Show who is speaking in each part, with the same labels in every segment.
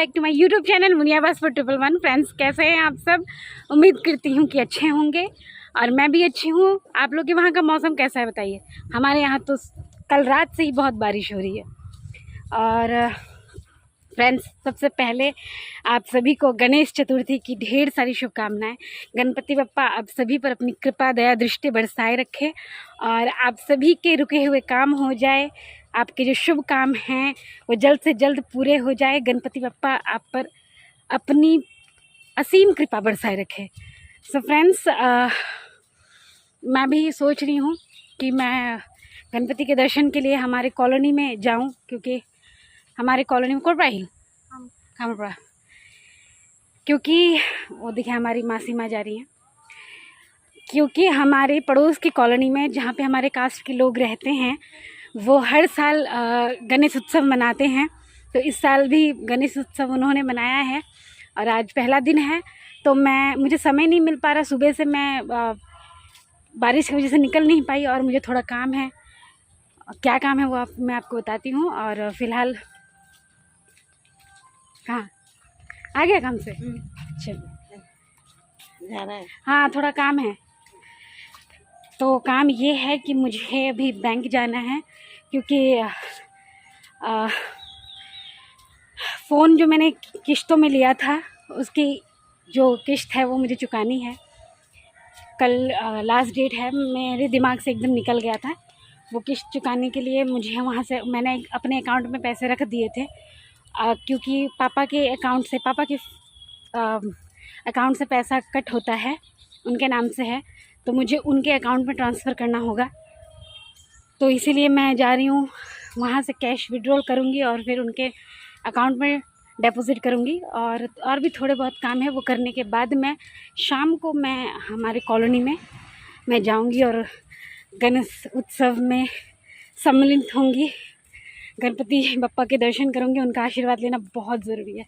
Speaker 1: Back to my YouTube channel Muniyabaz for 111। Friends, कैसे हैं आप सब? उम्मीद करती हूँ कि अच्छे होंगे और मैं भी अच्छी हूँ। आप लोग के वहाँ का मौसम कैसा है बताइए। हमारे यहाँ तो कल रात से ही बहुत बारिश हो रही है। और फ्रेंड्स, सबसे पहले आप सभी को गणेश चतुर्थी की ढेर सारी शुभकामनाएं। गणपति बप्पा आप सभी पर अपनी कृपा दया दृष्टि बरसाए रखे और आप सभी के रुके हुए काम हो जाए। आपके जो शुभ काम हैं वो जल्द से जल्द पूरे हो जाए। गणपति बप्पा आप पर अपनी असीम कृपा बरसाए रखे। सो फ्रेंड्स, मैं भी सोच रही हूँ कि मैं गणपति के दर्शन के लिए हमारे कॉलोनी में जाऊँ, क्योंकि हमारे कॉलोनी में कोटरा हिल खामरपुरा, क्योंकि वो देखिए हमारी मासी माँ जा रही हैं। क्योंकि हमारे पड़ोस की कॉलोनी में जहाँ पे हमारे कास्ट के लोग रहते हैं वो हर साल गणेश उत्सव मनाते हैं। तो इस साल भी गणेश उत्सव उन्होंने मनाया है और आज पहला दिन है। तो मुझे समय नहीं मिल पा रहा। सुबह से मैं बारिश की वजह से निकल नहीं पाई और मुझे थोड़ा काम है। क्या काम है वो मैं आपको बताती हूँ। और फ़िलहाल कहाँ आ गया काम से? चलो
Speaker 2: जाना है।
Speaker 1: हाँ, थोड़ा काम है। तो काम ये है कि मुझे अभी बैंक जाना है, क्योंकि फ़ोन जो मैंने किश्तों में लिया था उसकी जो किश्त है वो मुझे चुकानी है। कल लास्ट डेट है, मेरे दिमाग से एकदम निकल गया था। वो किश्त चुकाने के लिए मुझे वहाँ से मैंने अपने अकाउंट में पैसे रख दिए थे, क्योंकि पापा के अकाउंट से पैसा कट होता है, उनके नाम से है, तो मुझे उनके अकाउंट में ट्रांसफ़र करना होगा। तो इसीलिए मैं जा रही हूँ, वहाँ से कैश विड्रॉल करूँगी और फिर उनके अकाउंट में डिपॉज़िट करूँगी। और भी थोड़े बहुत काम है, वो करने के बाद मैं शाम को हमारे कॉलोनी में मैं जाऊँगी और गणेश उत्सव में सम्मिलित होंगी। गणपति बप्पा के दर्शन करूँगी, उनका आशीर्वाद लेना बहुत ज़रूरी है।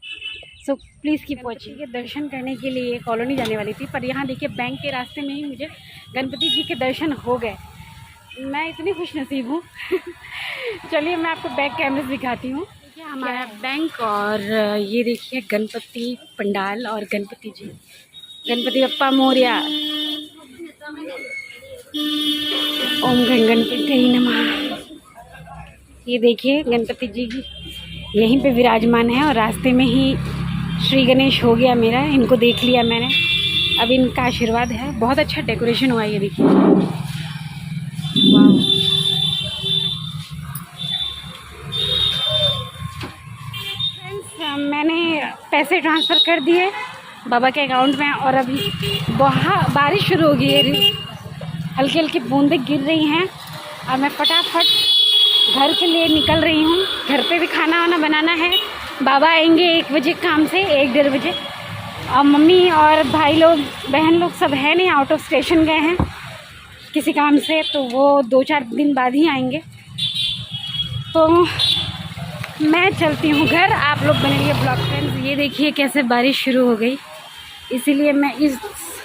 Speaker 1: So please keep watching. के दर्शन करने के लिए कॉलोनी जाने वाली थी, पर यहाँ देखिए बैंक के रास्ते में ही मुझे गणपति जी के दर्शन हो गए। मैं इतनी खुशनसीब हूँ। चलिए मैं आपको बैक कैमरे से दिखाती हूँ। देखिए हमारा बैंक और ये देखिए गणपति पंडाल और गणपति जी। गणपति बप्पा मोरया। ओम गण गणपति नमः। ये देखिए गणपति जी यहीं पे विराजमान है और रास्ते में ही श्री गणेश हो गया मेरा। इनको देख लिया मैंने, अब इनका आशीर्वाद है। बहुत अच्छा डेकोरेशन हुआ है, ये देखिए। वाह, फ्रेंड्स, मैंने पैसे ट्रांसफ़र कर दिए बाबा के अकाउंट में और अभी बहुत बारिश शुरू हो गई है। हल्की हल्की बूंदें गिर रही हैं और मैं फटाफट घर के लिए निकल रही हूँ। घर पे भी खाना वाना बनाना है। बाबा आएंगे 1 बजे काम से, 1-1:30 बजे। और मम्मी और भाई लोग बहन लोग सब है नहीं, आउट ऑफ स्टेशन गए हैं किसी काम से, तो वो 2-4 दिन बाद ही आएंगे। तो मैं चलती हूँ घर। आप लोग बने रहिए ब्लॉग। फ्रेंड्स, ये देखिए कैसे बारिश शुरू हो गई, इसीलिए मैं इस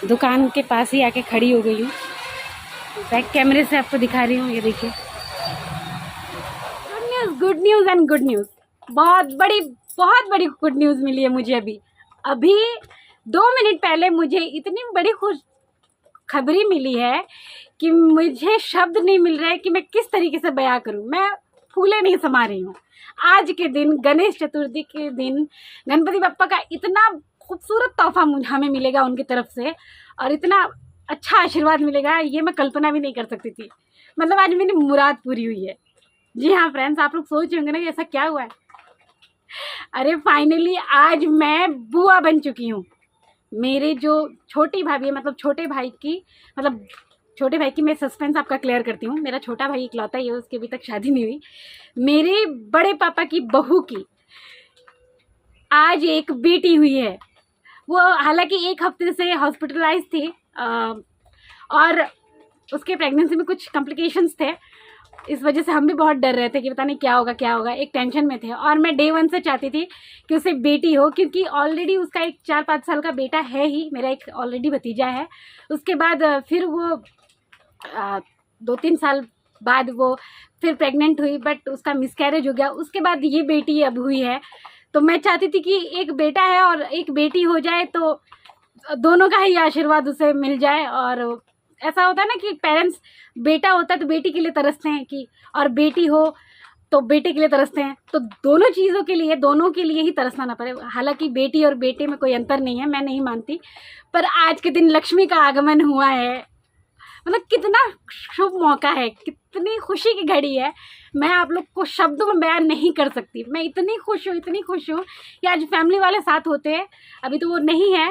Speaker 1: दुकान के पास ही आके खड़ी हो गई हूँ। बैक कैमरे से आपको दिखा रही हूँ। ये देखिए, good news and good news. बहुत बड़ी गुड न्यूज़ मिली है मुझे। अभी 2 मिनट पहले मुझे इतनी बड़ी खुश खबरी मिली है कि मुझे शब्द नहीं मिल रहे कि मैं किस तरीके से बयां करूं। मैं फूले नहीं समा रही हूँ। आज के दिन, गणेश चतुर्थी के दिन, गणपति बप्पा का इतना खूबसूरत तोहफा हमें मिलेगा उनकी तरफ से और इतना अच्छा आशीर्वाद मिलेगा, ये मैं कल्पना भी नहीं कर सकती थी। मतलब आज मेरी मुराद पूरी हुई है। जी हाँ फ्रेंड्स, आप लोग सोच रहे होंगे ना कि ऐसा क्या हुआ है। अरे फाइनली आज मैं बुआ बन चुकी हूँ। मेरे जो छोटी भाभी है, मतलब छोटे भाई की मैं सस्पेंस आपका क्लियर करती हूँ। मेरा छोटा भाई इकलौता ही है, उसकी अभी तक शादी नहीं हुई। मेरे बड़े पापा की बहू की आज एक बेटी हुई है। वो हालांकि 1 हफ्ते से हॉस्पिटलाइज थी और उसके प्रेगनेंसी में कुछ कॉम्प्लिकेशंस थे। इस वजह से हम भी बहुत डर रहे थे कि पता नहीं क्या होगा, एक टेंशन में थे। और मैं डे 1 से चाहती थी कि उसे बेटी हो, क्योंकि ऑलरेडी उसका एक 4-5 साल का बेटा है ही। मेरा एक ऑलरेडी भतीजा है। उसके बाद फिर वो 2-3 साल बाद वो फिर प्रेग्नेंट हुई, बट उसका मिसकैरेज हो गया। उसके बाद ये बेटी अब हुई है। तो मैं चाहती थी कि एक बेटा है और एक बेटी हो जाए तो दोनों का ही आशीर्वाद उसे मिल जाए। और ऐसा होता है ना कि पेरेंट्स, बेटा होता है तो बेटी के लिए तरसते हैं कि, और बेटी हो तो बेटे के लिए तरसते हैं, तो दोनों चीज़ों के लिए, दोनों के लिए ही तरसना ना पड़े। हालांकि बेटी और बेटे में कोई अंतर नहीं है, मैं नहीं मानती, पर आज के दिन लक्ष्मी का आगमन हुआ है, मतलब कितना शुभ मौका है, कितनी खुशी की घड़ी है। मैं आप लोग को शब्दों में बयान नहीं कर सकती। मैं इतनी खुश हूँ, इतनी खुश हूँ कि आज फैमिली वाले साथ होते हैं। अभी तो वो नहीं है,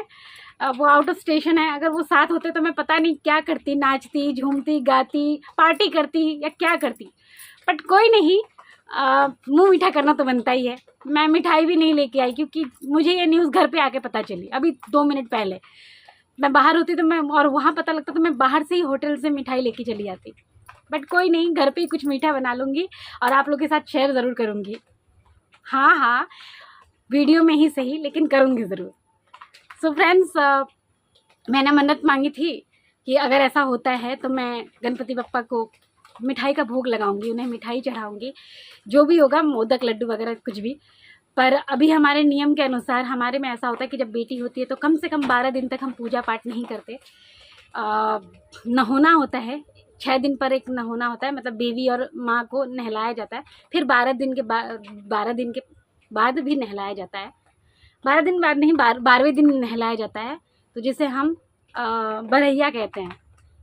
Speaker 1: वो आउट ऑफ स्टेशन है। अगर वो साथ होते तो मैं पता नहीं क्या करती, नाचती, झूमती, गाती, पार्टी करती या क्या करती, बट कोई नहीं, मुंह मीठा करना तो बनता ही है। मैं मिठाई भी नहीं लेके आई क्योंकि मुझे ये न्यूज़ घर पे आके पता चली, अभी 2 मिनट पहले। मैं बाहर होती तो मैं, और वहाँ पता लगता तो मैं बाहर से ही होटल से मिठाई लेके चली आती, बट कोई नहीं, घर पे ही कुछ मीठा बना लूँगी और आप लोग के साथ शेयर ज़रूर करूँगी। हाँ हाँ, वीडियो में ही सही, लेकिन करूँगी ज़रूर। सो फ्रेंड्स, मैंने मन्नत मांगी थी कि अगर ऐसा होता है तो मैं गणपति बप्पा को मिठाई का भोग लगाऊंगी, उन्हें मिठाई चढ़ाऊंगी, जो भी होगा, मोदक, लड्डू वगैरह कुछ भी। पर अभी हमारे नियम के अनुसार हमारे में ऐसा होता है कि जब बेटी होती है तो कम से कम 12 दिन तक हम पूजा पाठ नहीं करते। नहोना होता है, 6 दिन पर एक नहोना होता है, मतलब बेबी और माँ को नहलाया जाता है, फिर 12 दिन के बाद भी नहलाया जाता है। 12 दिन बाद नहीं, 12वें दिन नहलाया जाता है, तो जिसे हम बरैया कहते हैं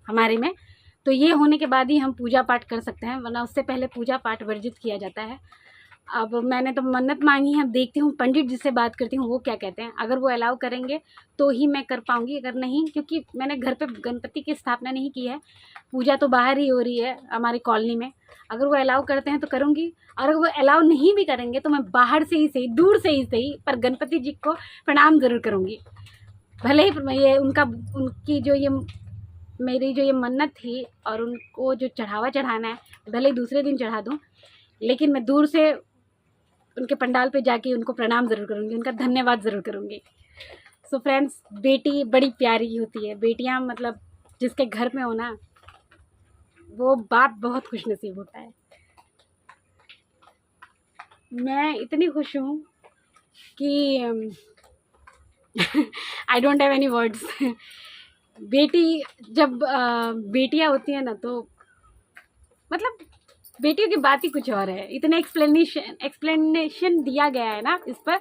Speaker 1: हमारे में। तो ये होने के बाद ही हम पूजा पाठ कर सकते हैं, वरना उससे पहले पूजा पाठ वर्जित किया जाता है। अब मैंने तो मन्नत मांगी है, अब देखती हूँ पंडित जी से बात करती हूँ वो क्या कहते हैं। अगर वो अलाउ करेंगे तो ही मैं कर पाऊँगी, अगर नहीं, क्योंकि मैंने घर पे गणपति की स्थापना नहीं की है, पूजा तो बाहर ही हो रही है हमारी कॉलोनी में। अगर वो अलाउ करते हैं तो करूँगी, और अगर वो अलाउ नहीं भी करेंगे तो मैं बाहर से ही सही, दूर से ही सही, पर गणपति जी को प्रणाम ज़रूर करूँगी। भले ही ये उनकी जो ये मेरी जो ये मन्नत थी और उनको जो चढ़ावा चढ़ाना है, भले ही दूसरे दिन चढ़ा दूँ, लेकिन मैं दूर से उनके पंडाल पे जाके उनको प्रणाम ज़रूर करूँगी, उनका धन्यवाद ज़रूर करूँगी। सो फ्रेंड्स, बेटी बड़ी प्यारी होती है। बेटियाँ मतलब जिसके घर में हो ना, वो बाप बहुत खुशनसीब होता है। मैं इतनी खुश हूँ कि I don't have any words. बेटी जब बेटियाँ होती हैं ना, तो मतलब बेटियों की बात ही कुछ और है। इतने एक्सप्लेनेशन दिया गया है ना इस पर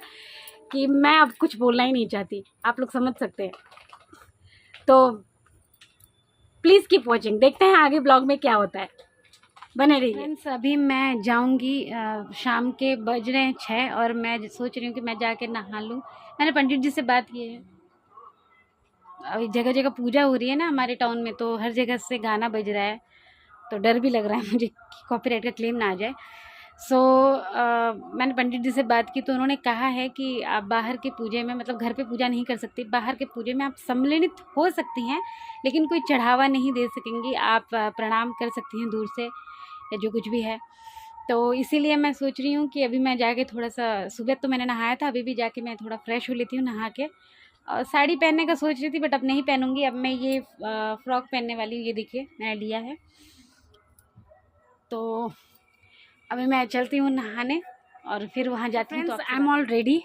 Speaker 1: कि मैं अब कुछ बोलना ही नहीं चाहती, आप लोग समझ सकते हैं। तो प्लीज़ कीप वॉचिंग, देखते हैं आगे ब्लॉग में क्या होता है, बने रहिए। फ्रेंड्स, अभी मैं जाऊंगी, शाम के बज रहे हैं 6 और मैं सोच रही हूँ कि मैं जाके नहा लूँ। मैंने पंडित जी से बात की है, अभी जगह जगह पूजा हो रही है ना हमारे टाउन में, तो हर जगह से गाना बज रहा है, तो डर भी लग रहा है मुझे कॉपीराइट का क्लेम ना आ जाए। सो मैंने पंडित जी से बात की तो उन्होंने कहा है कि आप बाहर के पूजे में, मतलब घर पे पूजा नहीं कर सकती, बाहर के पूजे में आप सम्मिलित हो सकती हैं, लेकिन कोई चढ़ावा नहीं दे सकेंगी। आप प्रणाम कर सकती हैं दूर से या जो कुछ भी है। तो इसीलिए मैं सोच रही हूँ कि अभी मैं जाके थोड़ा सा, सुबह तो मैंने नहाया था, अभी भी जाके मैं थोड़ा फ्रेश हो लेती हूँ नहा के। और साड़ी पहनने का सोच रही थी, बट अब नहीं पहनूंगी। अब मैं ये फ्रॉक पहनने वाली हूँ, ये देखिए मैंने लिया है। तो अभी मैं चलती हूँ नहाने और फिर वहाँ जाती हूँ। तो आई एम ऑल रेडी,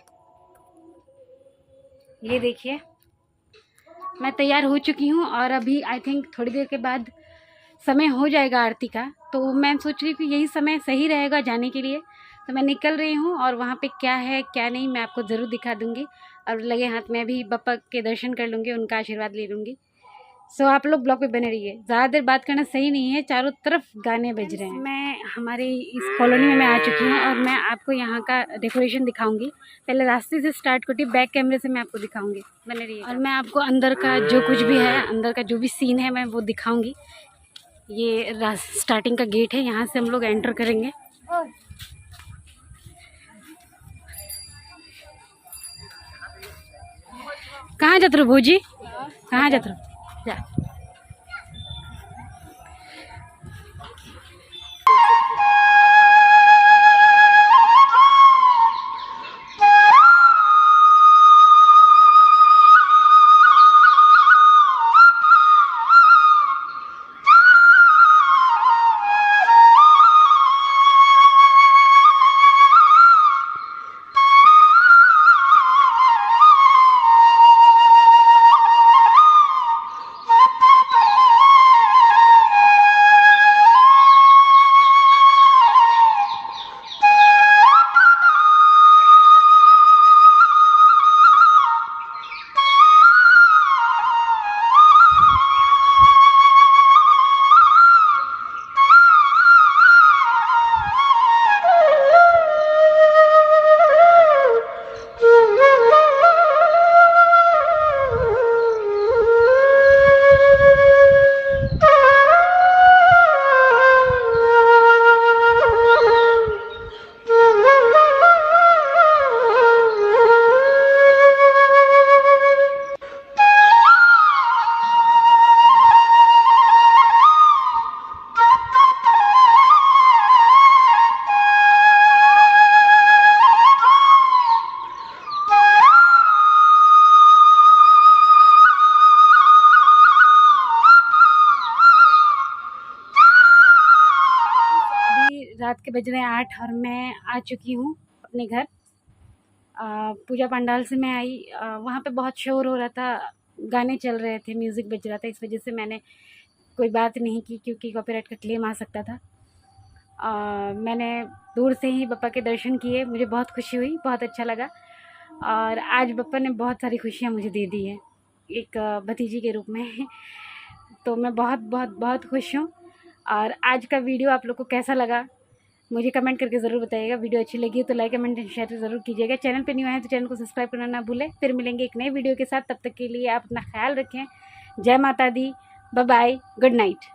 Speaker 1: ये देखिए मैं तैयार हो चुकी हूँ और अभी आई थिंक थोड़ी देर के बाद समय हो जाएगा आरती का। तो मैं सोच रही हूँ कि यही समय सही रहेगा जाने के लिए, तो मैं निकल रही हूँ और वहाँ पे क्या है क्या नहीं मैं आपको ज़रूर दिखा दूँगी। और लगे हाथ में भी बप्पा के दर्शन कर लूँगी, उनका आशीर्वाद ले लूँगी। सो आप लोग ब्लॉग पे बने रहिए, ज़्यादा देर बात करना सही नहीं है, चारों तरफ गाने बज रहे हैं। मैं हमारे इस कॉलोनी में मैं आ चुकी हूँ और मैं आपको यहाँ का डेकोरेशन दिखाऊंगी। पहले रास्ते से स्टार्ट करती हूँ, बैक कैमरे से मैं आपको दिखाऊंगी, बने रहिए। और मैं आपको अंदर का जो कुछ भी है, अंदर का जो भी सीन है, मैं वो दिखाऊंगी। ये स्टार्टिंग का गेट है, यहाँ से हम लोग एंटर करेंगे। कहाँ जाते रहो भोजी, कहाँ जाते रहो, जा। रात के बज रहे हैं 8 और मैं आ चुकी हूँ अपने घर। पूजा पंडाल से मैं आई, वहाँ पे बहुत शोर हो रहा था, गाने चल रहे थे, म्यूज़िक बज रहा था, इस वजह से मैंने कोई बात नहीं की क्योंकि कॉपीराइट का क्लेम आ सकता था। मैंने दूर से ही बप्पा के दर्शन किए, मुझे बहुत खुशी हुई, बहुत अच्छा लगा। और आज बप्पा ने बहुत सारी खुशियाँ मुझे दे दी हैं एक भतीजी के रूप में तो मैं बहुत बहुत बहुत खुश हूँ। और आज का वीडियो आप लोग को कैसा लगा मुझे कमेंट करके ज़रूर बताइएगा। वीडियो अच्छी लगी तो लाइक कमेंट एंड शेयर ज़रूर कीजिएगा। चैनल पे न्यू आए तो चैनल को सब्सक्राइब करना ना भूलें। फिर मिलेंगे एक नए वीडियो के साथ, तब तक के लिए आप अपना ख्याल रखें। जय माता दी, बाय बाय, गुड नाइट।